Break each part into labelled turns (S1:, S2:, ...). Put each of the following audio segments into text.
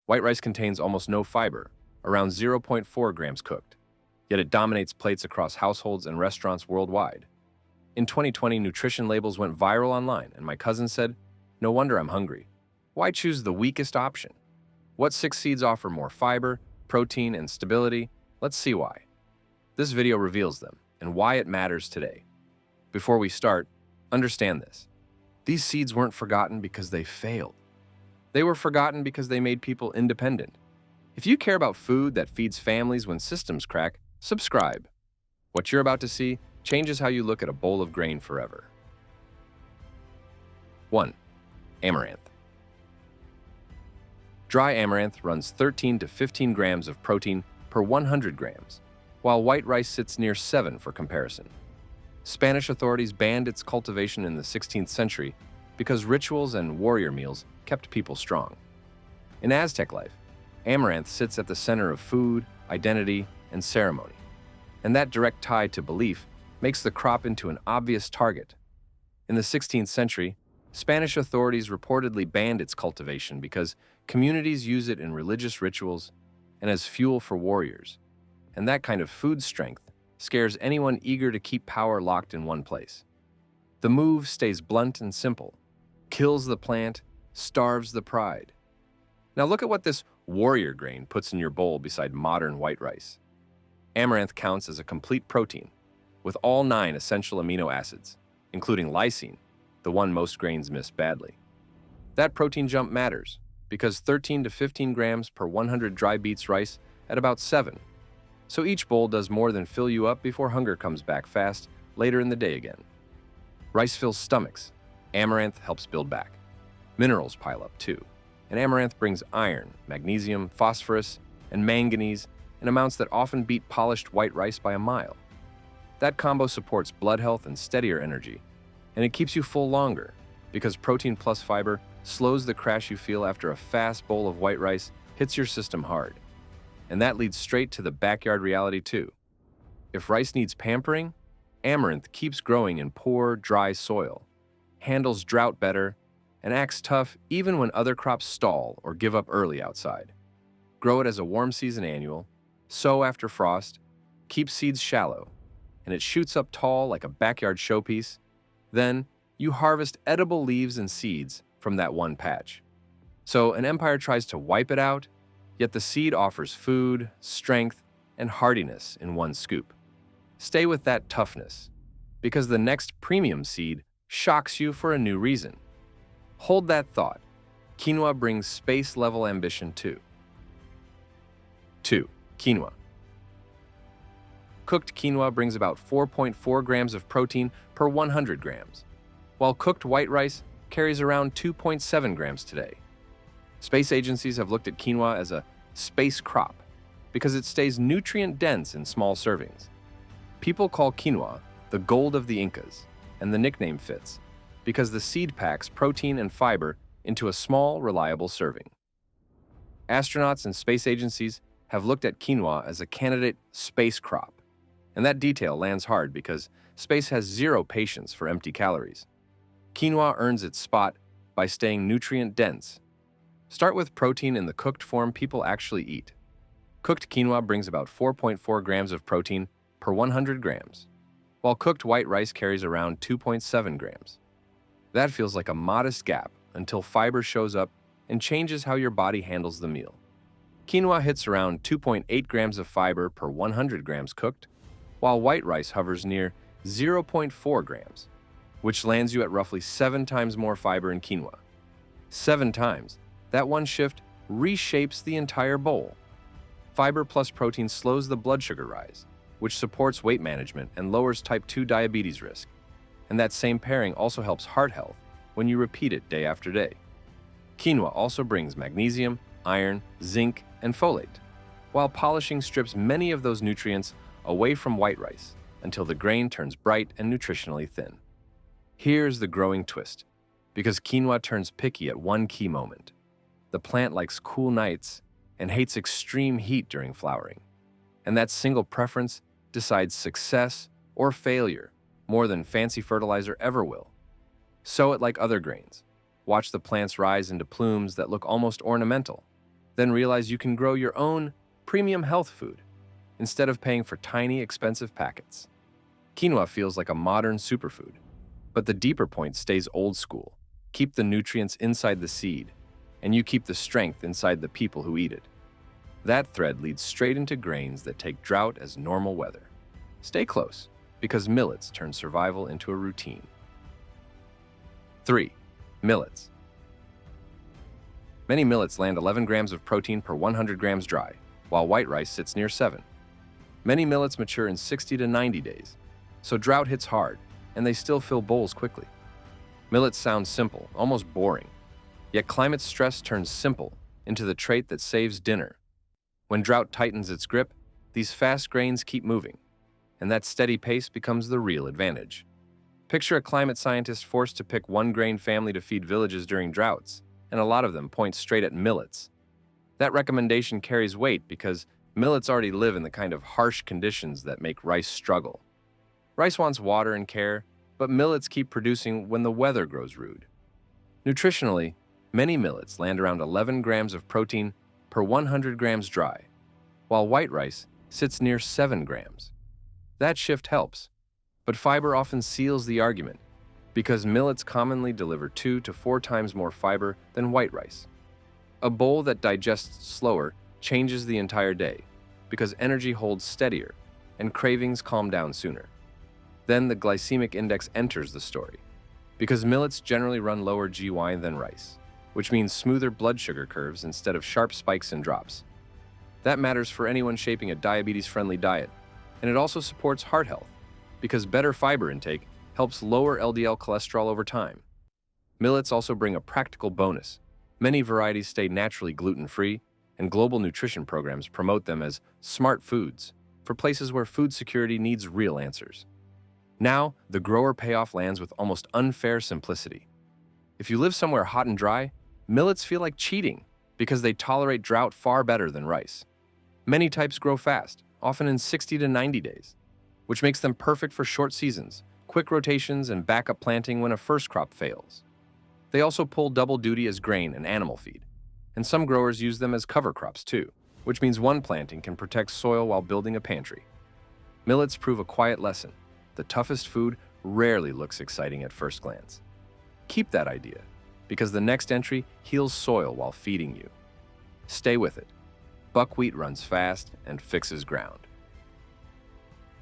S1: White rice contains almost no fiber, around 0.4 grams cooked, yet it dominates plates across households and restaurants worldwide. In 2020, nutrition labels went viral online, and my cousin said, "No wonder I'm hungry. Why choose the weakest option? What 6 seeds offer more fiber, protein, and stability? Let's see why." This video reveals them and why it matters today. Before we start, understand this. These seeds weren't forgotten because they failed. They were forgotten because they made people independent. If you care about food that feeds families when systems crack, subscribe. What you're about to see changes how you look at a bowl of grain forever. 1. Amaranth. Dry amaranth runs 13 to 15 grams of protein per 100 grams, while white rice sits near 7 for comparison. Spanish authorities banned its cultivation in the 16th century because rituals and warrior meals kept people strong. In Aztec life, amaranth sits at the center of food, identity, and ceremony, and that direct tie to belief makes the crop into an obvious target. In the 16th century, Spanish authorities reportedly banned its cultivation because communities use it in religious rituals and as fuel for warriors, and that kind of food strength scares anyone eager to keep power locked in one place. The move stays blunt and simple, kills the plant, starves the pride. Now look at what this warrior grain puts in your bowl beside modern white rice. Amaranth counts as a complete protein, with all 9 essential amino acids, including lysine, the one most grains miss badly. That protein jump matters because 13 to 15 grams per 100 dry beets rice at about 7. So each bowl does more than fill you up before hunger comes back fast later in the day again. Rice fills stomachs. Amaranth helps build back. Minerals pile up too, and amaranth brings iron, magnesium, phosphorus, and manganese in amounts that often beat polished white rice by a mile. That combo supports blood health and steadier energy, and it keeps you full longer because protein plus fiber slows the crash you feel after a fast bowl of white rice hits your system hard. And that leads straight to the backyard reality too. If rice needs pampering, amaranth keeps growing in poor, dry soil, handles drought better, and acts tough even when other crops stall or give up early outside. Grow it as a warm season annual, sow after frost, keep seeds shallow, and it shoots up tall like a backyard showpiece. Then, you harvest edible leaves and seeds from that one patch. So an empire tries to wipe it out, yet the seed offers food, strength, and hardiness in one scoop. Stay with that toughness, because the next premium seed shocks you for a new reason. Hold that thought. Quinoa brings space-level ambition too. 2. Quinoa. Cooked quinoa brings about 4.4 grams of protein per 100 grams, while cooked white rice carries around 2.7 grams today. Space agencies have looked at quinoa as a space crop because it stays nutrient-dense in small servings. People call quinoa the gold of the Incas, and the nickname fits because the seed packs protein and fiber into a small, reliable serving. Astronauts and space agencies have looked at quinoa as a candidate space crop, and that detail lands hard because space has zero patience for empty calories. Quinoa earns its spot by staying nutrient-dense. Start with protein in the cooked form people actually eat. Cooked quinoa brings about 4.4 grams of protein per 100 grams, while cooked white rice carries around 2.7 grams. That feels like a modest gap until fiber shows up and changes how your body handles the meal. Quinoa hits around 2.8 grams of fiber per 100 grams cooked, while white rice hovers near 0.4 grams, which lands you at roughly 7 times more fiber in quinoa. 7 times. That one shift reshapes the entire bowl. Fiber plus protein slows the blood sugar rise, which supports weight management and lowers type 2 diabetes risk. And that same pairing also helps heart health when you repeat it day after day. Quinoa also brings magnesium, iron, zinc, and folate, while polishing strips many of those nutrients away from white rice until the grain turns bright and nutritionally thin. Here's the growing twist, because quinoa turns picky at one key moment. The plant likes cool nights and hates extreme heat during flowering. And that single preference decides success or failure more than fancy fertilizer ever will. Sow it like other grains. Watch the plants rise into plumes that look almost ornamental. Then realize you can grow your own premium health food instead of paying for tiny, expensive packets. Quinoa feels like a modern superfood, but the deeper point stays old school. Keep the nutrients inside the seed, and you keep the strength inside the people who eat it. That thread leads straight into grains that take drought as normal weather. Stay close, because millets turn survival into a routine. 3. Millets. Many millets land 11 grams of protein per 100 grams dry, while white rice sits near 7. Many millets mature in 60 to 90 days, so drought hits hard, and they still fill bowls quickly. Millets sound simple, almost boring, yet climate stress turns simple into the trait that saves dinner. When drought tightens its grip, these fast grains keep moving, and that steady pace becomes the real advantage. Picture a climate scientist forced to pick one grain family to feed villages during droughts, and a lot of them point straight at millets. That recommendation carries weight because millets already live in the kind of harsh conditions that make rice struggle. Rice wants water and care, but millets keep producing when the weather grows rude. Nutritionally, many millets land around 11 grams of protein per 100 grams dry, while white rice sits near 7 grams. That shift helps, but fiber often seals the argument because millets commonly deliver 2 to 4 times more fiber than white rice. A bowl that digests slower changes the entire day because energy holds steadier and cravings calm down sooner. Then the glycemic index enters the story because millets generally run lower GY than rice, which means smoother blood sugar curves instead of sharp spikes and drops. That matters for anyone shaping a diabetes-friendly diet, and it also supports heart health because better fiber intake helps lower LDL cholesterol over time. Millets also bring a practical bonus. Many varieties stay naturally gluten-free, and global nutrition programs promote them as smart foods for places where food security needs real answers. Now, the grower payoff lands with almost unfair simplicity. If you live somewhere hot and dry, millets feel like cheating because they tolerate drought far better than rice. Many types grow fast, often in 60 to 90 days, which makes them perfect for short seasons, quick rotations, and backup planting when a first crop fails. They also pull double duty as grain and animal feed, and some growers use them as cover crops too, which means one planting can protect soil while building a pantry. Millets prove a quiet lesson. The toughest food rarely looks exciting at first glance. Keep that idea, because the next entry heals soil while feeding you. Stay with it. Buckwheat runs fast and fixes ground.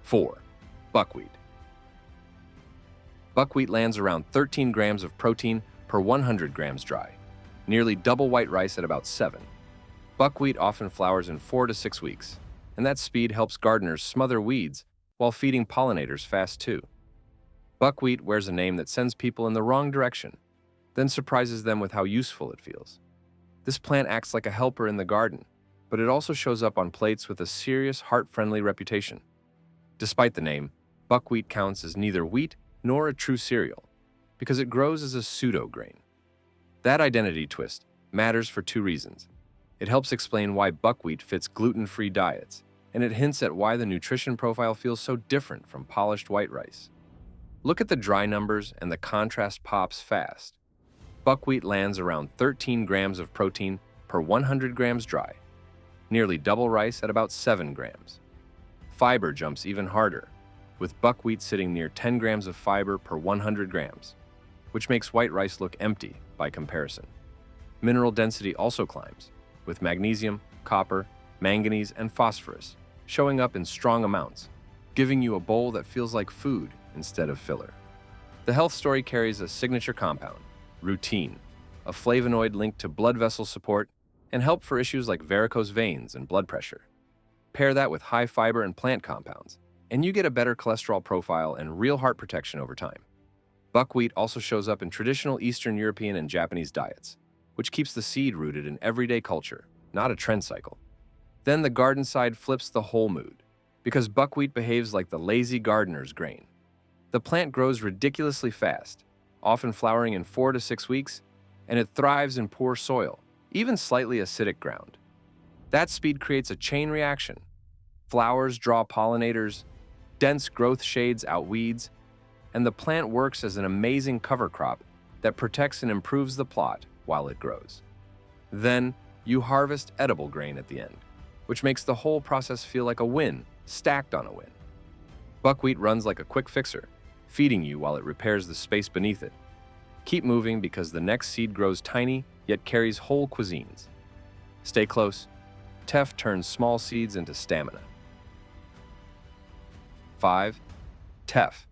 S1: 4. Buckwheat. Buckwheat lands around 13 grams of protein per 100 grams dry, nearly double white rice at about 7. Buckwheat often flowers in 4 to 6 weeks, and that speed helps gardeners smother weeds while feeding pollinators fast too. Buckwheat wears a name that sends people in the wrong direction, then surprises them with how useful it feels. This plant acts like a helper in the garden, but it also shows up on plates with a serious, heart-friendly reputation. Despite the name, buckwheat counts as neither wheat nor a true cereal, because it grows as a pseudo-grain. That identity twist matters for 2 reasons. It helps explain why buckwheat fits gluten-free diets, and it hints at why the nutrition profile feels so different from polished white rice. Look at the dry numbers and the contrast pops fast. Buckwheat lands around 13 grams of protein per 100 grams dry, nearly double rice at about 7 grams. Fiber jumps even harder, with buckwheat sitting near 10 grams of fiber per 100 grams, which makes white rice look empty by comparison. Mineral density also climbs, with magnesium, copper, manganese, and phosphorus showing up in strong amounts, giving you a bowl that feels like food instead of filler. The health story carries a signature compound, rutin, a flavonoid linked to blood vessel support and help for issues like varicose veins and blood pressure. Pair that with high fiber and plant compounds, and you get a better cholesterol profile and real heart protection over time. Buckwheat also shows up in traditional Eastern European and Japanese diets, which keeps the seed rooted in everyday culture, not a trend cycle. Then the garden side flips the whole mood, because buckwheat behaves like the lazy gardener's grain. The plant grows ridiculously fast, often flowering in 4 to 6 weeks, and it thrives in poor soil, even slightly acidic ground. That speed creates a chain reaction. Flowers draw pollinators, dense growth shades out weeds, and the plant works as an amazing cover crop that protects and improves the plot while it grows. Then, you harvest edible grain at the end, which makes the whole process feel like a win, stacked on a win. Buckwheat runs like a quick fixer, feeding you while it repairs the space beneath it. Keep moving because the next seed grows tiny, yet carries whole cuisines. Stay close. Teff turns small seeds into stamina. 5. Teff.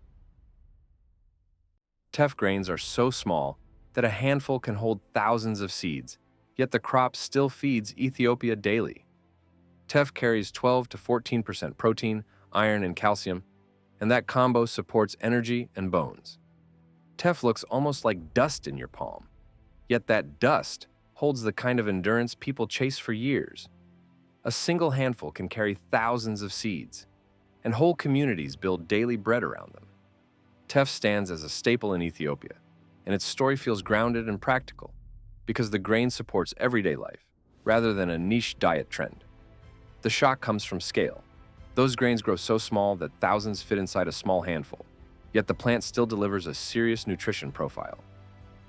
S1: Teff grains are so small that a handful can hold thousands of seeds, yet the crop still feeds Ethiopia daily. Teff carries 12 to 14% protein, iron, and calcium, and that combo supports energy and bones. Teff looks almost like dust in your palm, yet that dust holds the kind of endurance people chase for years. A single handful can carry thousands of seeds, and whole communities build daily bread around them. Teff stands as a staple in Ethiopia, and its story feels grounded and practical because the grain supports everyday life rather than a niche diet trend. The shock comes from scale. Those grains grow so small that thousands fit inside a small handful, yet the plant still delivers a serious nutrition profile.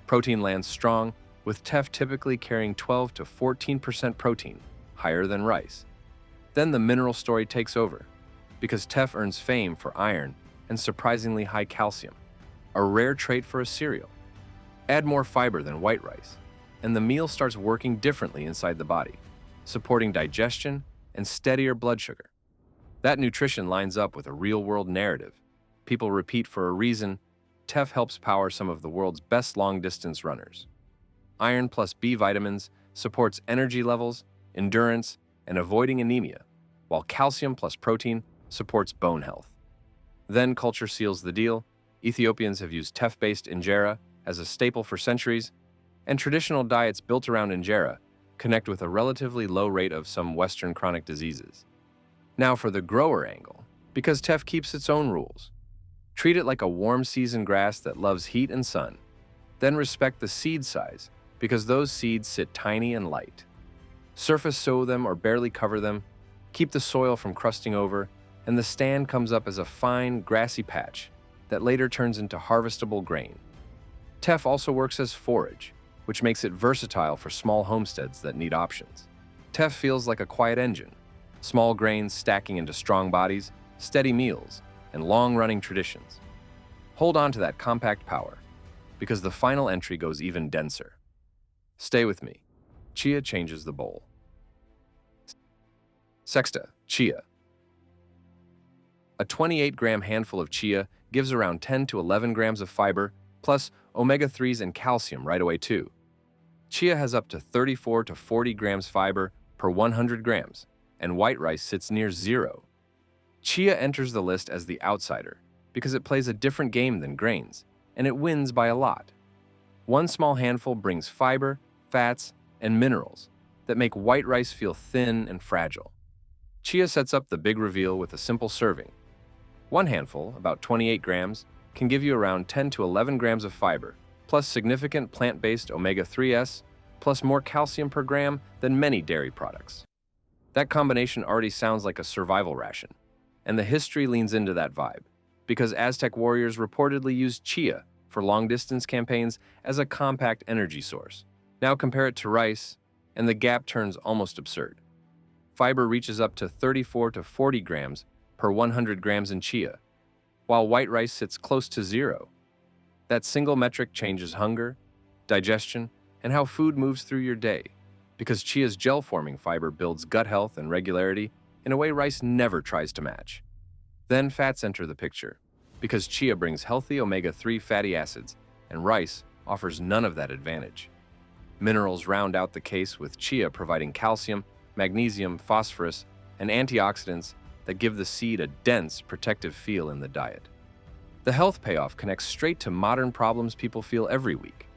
S1: Protein lands strong, with teff typically carrying 12 to 14% protein, higher than rice. Then the mineral story takes over, because teff earns fame for iron and surprisingly high calcium, a rare trait for a cereal. Add more fiber than white rice, and the meal starts working differently inside the body, supporting digestion and steadier blood sugar. That nutrition lines up with a real-world narrative. People repeat for a reason. Teff helps power some of the world's best long-distance runners. Iron plus B vitamins supports energy levels, endurance, and avoiding anemia, while calcium plus protein supports bone health. Then culture seals the deal. Ethiopians have used teff-based injera as a staple for centuries, and traditional diets built around injera connect with a relatively low rate of some Western chronic diseases. Now for the grower angle, because teff keeps its own rules. Treat it like a warm season grass that loves heat and sun. Then respect the seed size, because those seeds sit tiny and light. Surface sow them or barely cover them, keep the soil from crusting over, and the stand comes up as a fine, grassy patch that later turns into harvestable grain. Teff also works as forage, which makes it versatile for small homesteads that need options. Teff feels like a quiet engine, small grains stacking into strong bodies, steady meals, and long-running traditions. Hold on to that compact power, because the final entry goes even denser. Stay with me. Chia changes the bowl. Sexta, chia. A 28-gram handful of chia gives around 10 to 11 grams of fiber, plus omega-3s and calcium right away too. Chia has up to 34 to 40 grams fiber per 100 grams, and white rice sits near zero. Chia enters the list as the outsider because it plays a different game than grains, and it wins by a lot. One small handful brings fiber, fats, and minerals that make white rice feel thin and fragile. Chia sets up the big reveal with a simple serving. One handful, about 28 grams, can give you around 10 to 11 grams of fiber, plus significant plant-based omega-3s, plus more calcium per gram than many dairy products. That combination already sounds like a survival ration, and the history leans into that vibe, because Aztec warriors reportedly used chia for long-distance campaigns as a compact energy source. Now compare it to rice, and the gap turns almost absurd. Fiber reaches up to 34 to 40 grams per 100 grams in chia, while white rice sits close to zero. That single metric changes hunger, digestion, and how food moves through your day, because chia's gel-forming fiber builds gut health and regularity in a way rice never tries to match. Then fats enter the picture, because chia brings healthy omega-3 fatty acids, and rice offers none of that advantage. Minerals round out the case, with chia providing calcium, magnesium, phosphorus, and antioxidants that give the seed a dense, protective feel in the diet. The health payoff connects straight to modern problems people feel every week.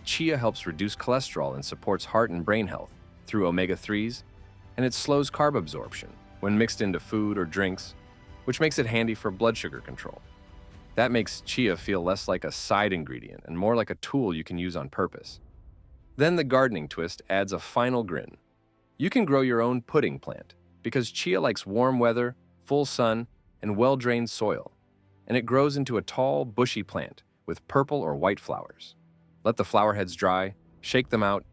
S1: Chia helps reduce cholesterol and supports heart and brain health through omega-3s, and it slows carb absorption when mixed into food or drinks, which makes it handy for blood sugar control. That makes chia feel less like a side ingredient and more like a tool you can use on purpose. Then the gardening twist adds a final grin. You can grow your own pudding plant, because chia likes warm weather, full sun, and well-drained soil, and it grows into a tall, bushy plant with purple or white flowers. Let the flower heads dry, shake them out,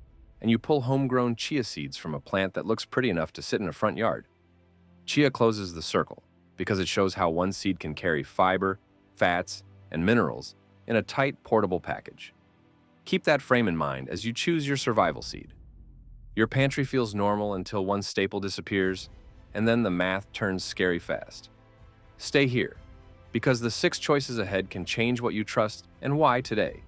S1: and you pull homegrown chia seeds from a plant that looks pretty enough to sit in a front yard. Chia closes the circle because it shows how one seed can carry fiber, fats, and minerals in a tight, portable package. Keep that frame in mind as you choose your survival seed. Your pantry feels normal until one staple disappears, and then the math turns scary fast. Stay here, because the 6 choices ahead can change what you trust and why today.